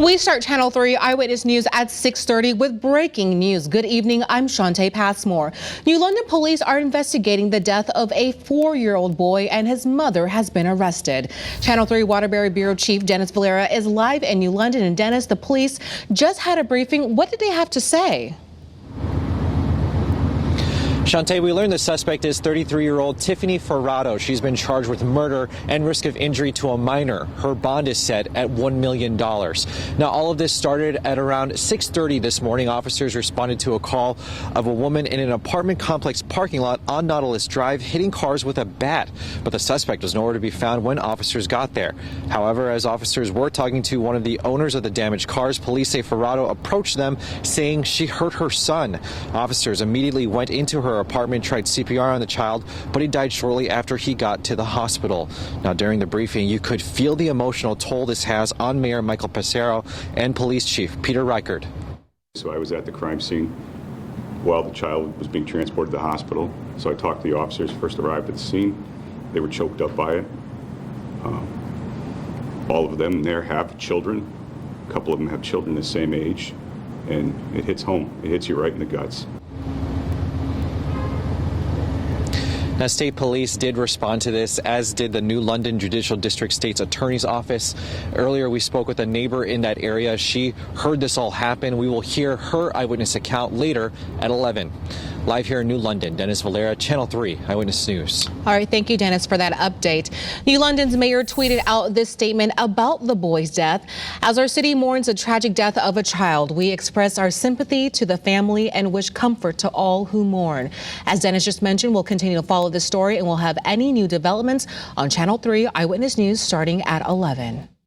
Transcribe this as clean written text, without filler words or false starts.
We start Channel 3 Eyewitness News at 6:30 with breaking news. Good evening, I'm Shantae Passmore. New London police are investigating the death of a 4-year-old boy and his mother has been arrested. Channel 3 Waterbury Bureau Chief Dennis Valera is live in New London. And Dennis, the police just had a briefing. What did they have to say? Shantae, we learned the suspect is 33-year-old Tiffany Ferrato. She's been charged with murder and risk of injury to a minor. Her bond is set at $1 million. Now, all of this started at around 6:30 this morning. Officers responded to a call of a woman in an apartment complex parking lot on Nautilus Drive hitting cars with a bat. But the suspect was nowhere to be found when officers got there. However, as officers were talking to one of the owners of the damaged cars, police say Ferrato approached them saying she hurt her son. Officers immediately went into her apartment, tried CPR on the child, but he died shortly after he got to the hospital. Now, during the briefing, you could feel the emotional toll this has on Mayor Michael Passero and Police Chief Peter Reichert. So I was at the crime scene while the child was being transported to the hospital. So I talked to the officers first arrived at the scene. They were choked up by it. All of them there have children. A couple of them have children the same age, and it hits home. It hits you right in the guts. Now, state police did respond to this, as did the New London Judicial District State's Attorney's Office. Earlier, we spoke with a neighbor in that area. She heard this all happen. We will hear her eyewitness account later at 11. Live here in New London, Dennis Valera, Channel 3 Eyewitness News. All right, thank you, Dennis, for that update. New London's mayor tweeted out this statement about the boy's death. As our city mourns the tragic death of a child, we express our sympathy to the family and wish comfort to all who mourn. As Dennis just mentioned, we'll continue to follow this story and we'll have any new developments on Channel 3 Eyewitness News starting at 11.